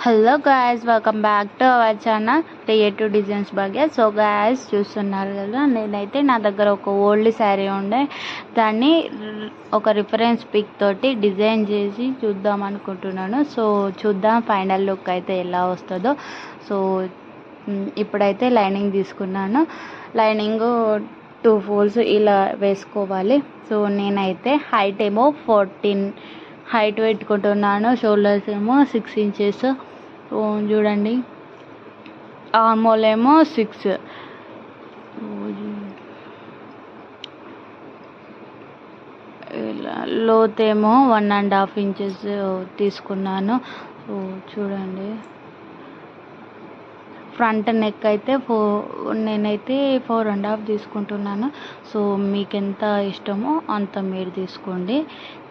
Hello guys, welcome back to our channel creative designs Bhagya. So guys, చూస్తున్నారు కదా, నేనైతే నా దగ్గర ఒక ఓల్డ్ శారీ ఉండే, దాన్ని ఒక రిఫరెన్స్ పిక్ తోటి డిజైన్ చేసి చూద్దాం అనుకుంటున్నాను. సో చూద్దాం ఫైనల్ లుక్ అయితే ఎలా వస్తుందో. సో ఇప్పుడైతే లైనింగ్ తీసుకున్నాను. లైనింగ్ 2 ఫోల్డ్స్ ఇలా వేసుకోవాలి. సో నేనైతే హైట్ ఏమో 14 హైట్ పెట్టుకుంటున్నాను. షోల్డర్స్ ఏమో 6 ఇంచెస్. చూడండి, ఆర్మోల్ ఏమో 6, ఇలా లోత్ ఏమో 1.5 ఇంచెస్ తీసుకున్నాను. సో చూడండి, ఫ్రంట్ నెక్ అయితే నేనైతే 4.5 తీసుకుంటున్నాను. సో మీకు ఎంత ఇష్టమో అంత మీరు తీసుకోండి.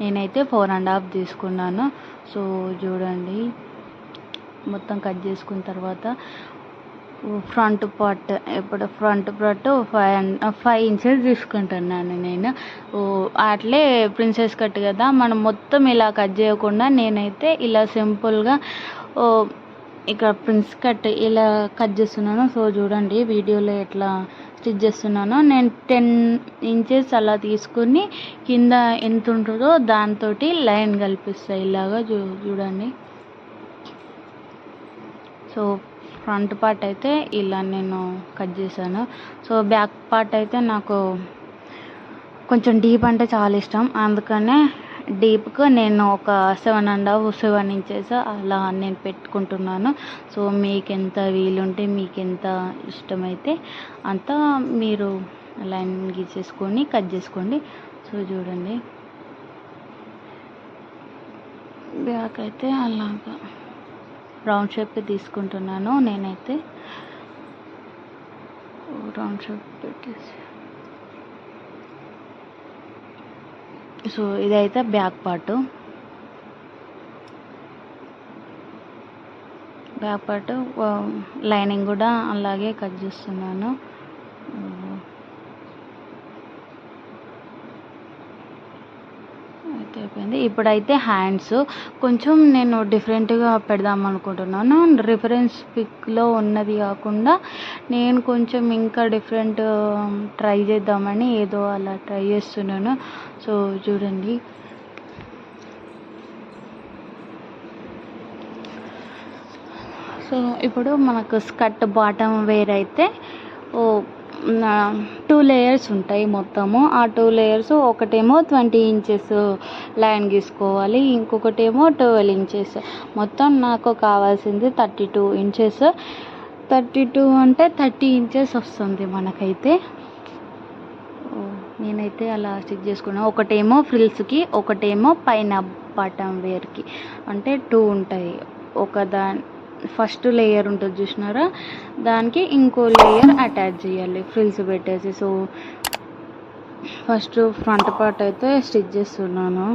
నేనైతే 4.5 తీసుకున్నాను. సో చూడండి, మొత్తం కట్ చేసుకున్న తర్వాత ఫ్రంట్ పార్ట్, ఇప్పుడు ఫ్రంట్ పార్ట్ 5 ఇంచెస్ తీసుకుంటున్నాను నేను. అట్లే ప్రిన్సెస్ కట్ కదా, మనం మొత్తం ఇలా కట్ చేయకుండా నేనైతే ఇలా సింపుల్గా ఇక్కడ ప్రిన్స్ కట్ ఇలా కట్ చేస్తున్నాను. సో చూడండి వీడియోలో ఎట్లా స్టిచ్ చేస్తున్నానో. నేను 10 ఇంచెస్ అలా తీసుకుని కింద ఎంత ఉంటుందో దాంతో లైన్ కల్పిస్తాయి ఇలాగా. చూడండి. సో ఫ్రంట్ పార్ట్ అయితే ఇలా నేను కట్ చేశాను. సో బ్యాక్ పార్ట్ అయితే నాకు కొంచెం డీప్ అంటే చాలా ఇష్టం, అందుకనే డీప్గా నేను ఒక 7.5 ఇంచెస్ అలా నేను పెట్టుకుంటున్నాను. సో మీకు ఎంత వీలుంటే, మీకు ఎంత ఇష్టమైతే అంత మీరు లైన్ గీసేసుకొని కట్ చేసుకోండి. సో చూడండి, బ్యాక్ అయితే అలాగా రౌండ్ షేప్ తీసుకుంటున్నాను. నేనైతే రౌండ్ షేప్ పెట్టేసి, సో ఇదైతే బ్యాక్ పార్ట్. లైనింగ్ కూడా అలాగే కట్ చేస్తున్నాను. అయితే అయిపోయింది. ఇప్పుడైతే హ్యాండ్స్ కొంచెం నేను డిఫరెంట్గా పెడదాం అనుకుంటున్నాను. రిఫరెన్స్ పిక్లో ఉన్నది కాకుండా నేను కొంచెం ఇంకా డిఫరెంట్ ట్రై చేద్దామని ఏదో అలా ట్రై చేస్తున్నాను. సో చూడండి, సో ఇప్పుడు మనకు స్కర్ట్ బాటమ్ వేర్ అయితే 2 లేయర్స్ ఉంటాయి మొత్తము. ఆ 2 లేయర్స్ ఒకటేమో 20 ఇంచెస్ లైన్ గీసుకోవాలి, ఇంకొకటేమో 12 ఇంచెస్. మొత్తం నాకు కావాల్సింది 32 ఇంచెస్. 32 అంటే 30 ఇంచెస్ వస్తుంది మనకైతే. నేనైతే అలా స్టిచ్ చేసుకున్నాను. ఒకటేమో ఫ్రిల్స్కి, ఒకటేమో పైన బాటమ్ వేర్కి, అంటే 2 ఉంటాయి. ఫస్ట్ లేయర్ ఉంటుంది చూసినారా, దానికి ఇంకో లేయర్ అటాచ్ చేయాలి ఫ్రిల్స్ పెట్టేసి. సో ఫస్ట్ ఫ్రంట్ పార్ట్ అయితే స్టిచ్ చేస్తున్నాను.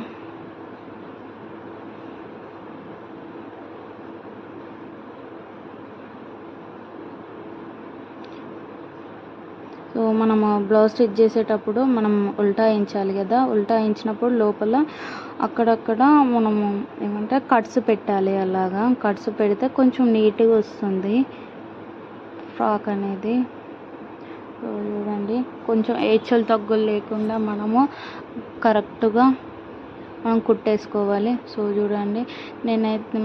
సో మనము బ్లౌజ్ స్టిచ్ చేసేటప్పుడు మనం ఉల్టాయించాలి కదా, ఉల్టాయించినప్పుడు లోపల అక్కడక్కడ మనము ఏమంటే కట్స్ పెట్టాలి. అలాగా కట్స్ పెడితే కొంచెం నీట్గా వస్తుంది ఫ్రాక్ అనేది. సో చూడండి, కొంచెం హెచ్చులు తగ్గులు లేకుండా మనము కరెక్ట్గా మనం కుట్టేసుకోవాలి. సో చూడండి, నేనైతే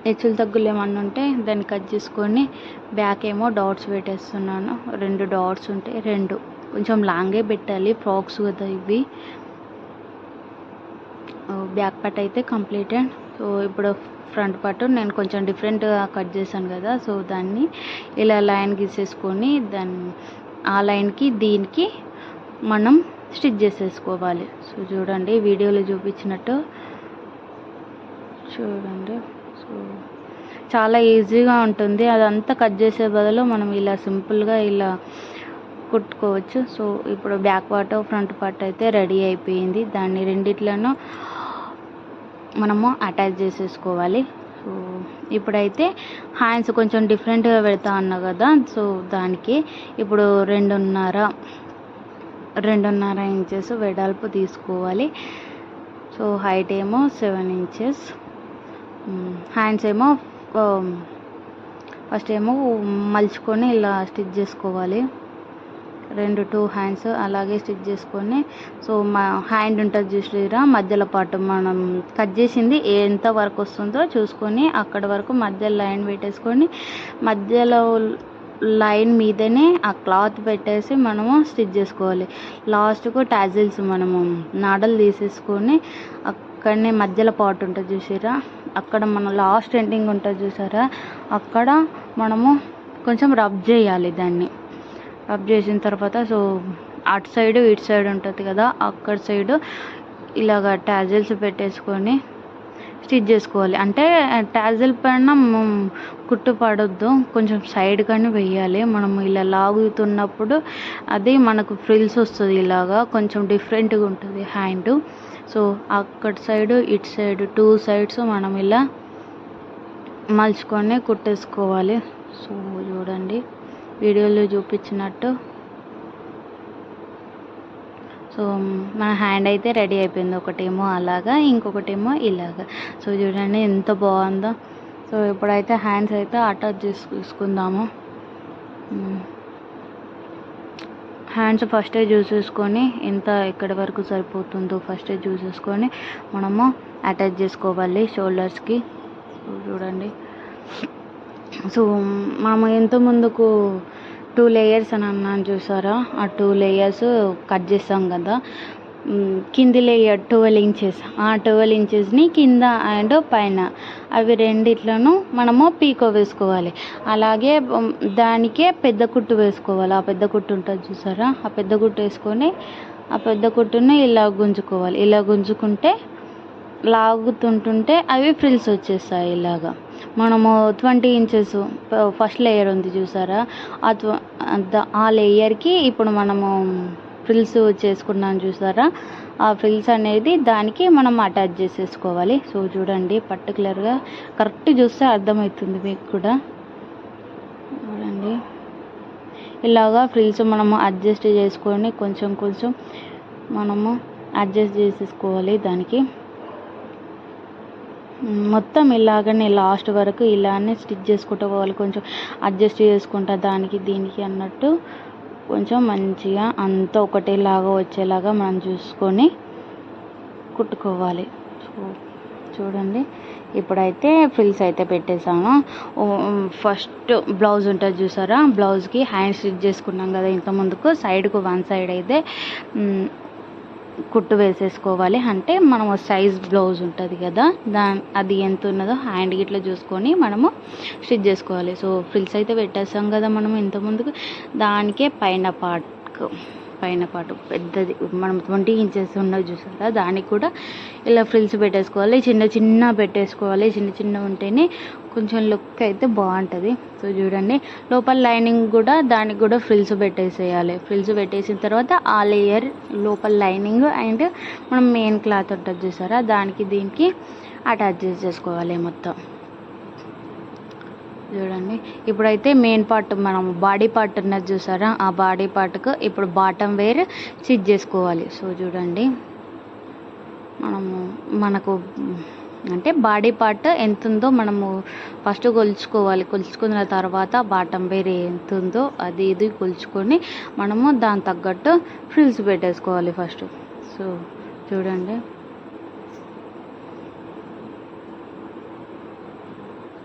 హెచ్చులు తగ్గులు ఏమన్నా ఉంటే దాన్ని కట్ చేసుకొని బ్యాక్ ఏమో డాట్స్ పెట్టేస్తున్నాను. 2 డాట్స్ ఉంటాయి, 2 కొంచెం లాంగే పెట్టాలి, ఫ్రాక్స్ కదా ఇవి. బ్యాక్ పార్ట్ అయితే కంప్లీటెడ్. సో ఇప్పుడు ఫ్రంట్ పార్ట్ నేను కొంచెం డిఫరెంట్గా కట్ చేశాను కదా, సో దాన్ని ఇలా లైన్ గీసేసుకొని ఆ లైన్కి దీనికి మనం స్టిచ్ చేసేసుకోవాలి. సో చూడండి వీడియోలో చూపించినట్టు చూడండి. సో చాలా ఈజీగా ఉంటుంది, అదంతా కట్ చేసే బదులు మనం ఇలా సింపుల్గా ఇలా కుట్టుకోవచ్చు. సో ఇప్పుడు బ్యాక్ పార్ట్ ఫ్రంట్ పార్ట్ అయితే రెడీ అయిపోయింది. దాన్ని రెండిట్లను మనము అటాచ్ చేసేసుకోవాలి. సో ఇప్పుడైతే హ్యాండ్స్ కొంచెం డిఫరెంట్గా పెడతా అన్నా కదా, సో దానికి ఇప్పుడు 2.5 ఇంచెస్ వెడల్పు తీసుకోవాలి. సో హైట్ ఏమో 7 ఇంచెస్, హ్యాండ్స్ ఏమో ఫస్ట్ ఏమో మలుచుకొని ఇలా స్టిచ్ చేసుకోవాలి. 2 హ్యాండ్స్ అలాగే స్టిచ్ చేసుకొని, సో మా హ్యాండ్ ఉంటుంది చూసిరా మధ్యలో పాటు మనం కట్ చేసింది ఎంత వరకు వస్తుందో చూసుకొని అక్కడ వరకు మధ్యలో లైన్ పెట్టేసుకొని, మధ్యలో లైన్ మీదనే ఆ క్లాత్ పెట్టేసి మనము స్టిచ్ చేసుకోవాలి. లాస్ట్కు టాజిల్స్ మనము నాడలు తీసేసుకొని అక్కడనే మధ్యలో పార్ట్ ఉంటుంది చూసారా, అక్కడ మనం లాస్ట్ ఎండింగ్ ఉంటుంది చూసారా, అక్కడ మనము కొంచెం రబ్ చేయాలి. దాన్ని రబ్ చేసిన తర్వాత సో అటు సైడ్ ఇటు సైడ్ ఉంటుంది కదా, అక్కడ సైడ్ ఇలాగ టాజిల్స్ పెట్టేసుకొని స్టిచ్ చేసుకోవాలి. అంటే టాజిల్ పైన కుట్టు పడొద్దు, కొంచెం సైడ్ కానీ వేయాలి. మనము ఇలా లాగుతున్నప్పుడు అది మనకు ఫ్రిల్స్ వస్తుంది, ఇలాగా కొంచెం డిఫరెంట్గా ఉంటుంది హ్యాండ్. సో అక్కడ సైడ్ ఇటు సైడ్ 2 సైడ్స్ మనం ఇలా మలుచుకొని కుట్టేసుకోవాలి. సో చూడండి వీడియోలో చూపించినట్టు. సో మన హ్యాండ్ అయితే రెడీ అయిపోయింది. ఒకటేమో అలాగా, ఇంకొకటేమో ఇలాగా. సో చూడండి ఎంత బాగుందో. సో ఇప్పుడైతే హ్యాండ్స్ అయితే అటాచ్ చేసుకుందాము. హ్యాండ్స్ ఫస్టే చూసేసుకొని ఎంత ఎక్కడి వరకు సరిపోతుందో ఫస్టే చూసేసుకొని మనము అటాచ్ చేసుకోవాలి షోల్డర్స్కి. చూడండి సో మనము ఎంత ముందుకు 2 లేయర్స్ అని అన్నాను చూసారా, ఆ 2 లేయర్స్ కట్ చేస్తాం కదా, కింది లేయర్ 12 ఇంచెస్, ఆ 12 ఇంచెస్ని కింద అండ్ పైన అవి రెండిట్లను మనము పీకో వేసుకోవాలి. అలాగే దానికే పెద్ద కుట్టు వేసుకోవాలి. ఆ పెద్ద కుట్టు ఉంటుంది చూసారా, ఆ పెద్ద కుట్టు వేసుకొని ఆ పెద్ద కుట్టుని ఇలా గుంజుకోవాలి. ఇలా గుంజుకుంటే లాగుతుంటుంటే అవి ఫ్రిల్స్ వచ్చేస్తాయి. ఇలాగా మనము 20 ఇంచెస్ ఫస్ట్ లేయర్ ఉంది చూసారా, ఆ లేయర్కి ఇప్పుడు మనము ఫ్రిల్స్ చేసుకున్నాం చూసారా, ఆ ఫ్రిల్స్ అనేది దానికి మనం అటాచ్ చేసేసుకోవాలి. సో చూడండి పర్టికులర్గా కరెక్ట్ చూస్తే అర్థమవుతుంది మీకు కూడా. చూడండి ఇలాగా ఫ్రిల్స్ మనము అడ్జస్ట్ చేసుకొని కొంచెం కొంచెం మనము అడ్జస్ట్ చేసేసుకోవాలి. దానికి మొత్తం ఇలాగనే లాస్ట్ వరకు ఇలానే స్టిచ్ చేసుకుంటూ పోవాలి. కొంచెం అడ్జస్ట్ చేసుకుంటా దానికి దీనికి అన్నట్టు కొంచెం మంచిగా అంతా ఒకటేలాగా వచ్చేలాగా మనం చూసుకొని కుట్టుకోవాలి. సో చూడండి ఇప్పుడైతే ఫ్రిల్స్ అయితే పెట్టేసాను. ఫస్ట్ బ్లౌజ్ ఉంటుంది చూసారా, బ్లౌజ్కి హ్యాండ్ స్టిచ్ చేసుకున్నాం కదా ఇంత ముందుకు, సైడ్కు 1 సైడ్ అయితే కుట్టు వేసేసుకోవాలి. అంటే మనము సైజ్ బ్లౌజ్ ఉంటుంది కదా, అది ఎంత ఉన్నదో హ్యాండ్ ఇట్లా చూసుకొని మనము స్టిచ్ చేసుకోవాలి. సో ఫ్రిల్స్ అయితే పెట్టేస్తాం కదా మనం ఇంత ముందుకు, దానికే పైన పార్ట్ పెద్దది మనం 20 ఇంచెస్ ఉన్నది చూసారా, దానికి కూడా ఇలా ఫ్రిల్స్ పెట్టేసుకోవాలి. చిన్న పెట్టేసుకోవాలి, చిన్న ఉంటేనే కొంచెం లుక్ అయితే బాగుంటుంది. సో చూడండి లోపల లైనింగ్ కూడా దానికి కూడా ఫ్రిల్స్ పెట్టేసేయాలి. ఫ్రిల్స్ పెట్టేసిన తర్వాత ఆ లేయర్ లోపల లైనింగ్ అండ్ మనం మెయిన్ క్లాత్ ఉంటుంది చూసారా, దానికి దీనికి అటాచ్ చేసేసుకోవాలి మొత్తం. చూడండి ఇప్పుడైతే మెయిన్ పార్ట్ మనం బాడీ పార్ట్ ఉన్నది చూసారా, ఆ బాడీ పార్ట్కు ఇప్పుడు బాటమ్ వేర్ స్టిచ్ చేసుకోవాలి. సో చూడండి మనకు అంటే బాడీ పార్ట్ ఎంత ఉందో మనము ఫస్ట్ కొలుచుకోవాలి. కొలుచుకున్న తర్వాత బాటమ్ వేర్ ఎంత ఉందో అది ఇది కొలుచుకొని మనము దాని తగ్గట్టు ఫ్రిల్స్ పెట్టేసుకోవాలి ఫస్ట్. సో చూడండి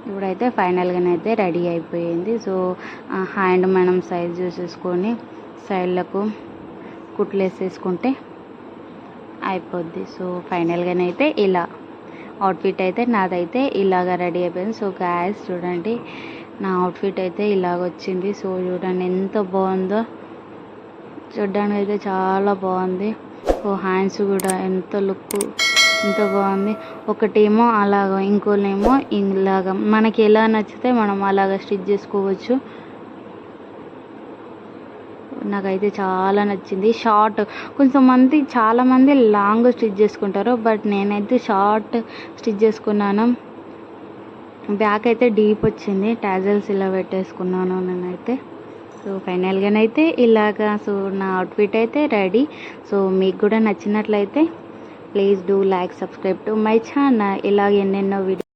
ఇప్పుడైతే ఫైనల్గానైతే రెడీ అయిపోయింది. సో హ్యాండ్ మనం సైజ్ చూసేసుకొని సైడ్లకు కుట్లు వేసేసుకుంటే అయిపోద్ది. సో ఫైనల్గానైతే ఇలా అవుట్ఫిట్ అయితే నాదైతే ఇలాగ రెడీ అయిపోయింది. సో గాయస్ చూడండి నా అవుట్ఫిట్ అయితే ఇలాగ వచ్చింది. సో చూడండి ఎంత బాగుందో, చూడడానికి అయితే చాలా బాగుంది. సో హ్యాండ్స్ కూడా ఎంత లుక్ ఎంత బాగుంది. ఒకటేమో అలాగ ఇంకోనేమో ఇలాగ మనకి ఎలా నచ్చితే మనం అలాగ స్టిచ్ చేసుకోవచ్చు. నాకైతే చాలా నచ్చింది. షార్ట్ కొంతమంది చాలామంది లాంగ్ స్టిచ్ చేసుకుంటారు, బట్ నేనైతే షార్ట్ స్టిచ్ చేసుకున్నాను. బ్యాక్ అయితే డీప్ వచ్చింది, టాజల్స్ ఇలా పెట్టేసుకున్నాను నేనైతే. సో ఫైనల్గానైతే ఇలాగా సో నా అవుట్ఫిట్ అయితే రెడీ. సో మీకు కూడా నచ్చినట్లయితే please do like subscribe to my channel. ఇలాగ ఎన్నెన్నో వీడియో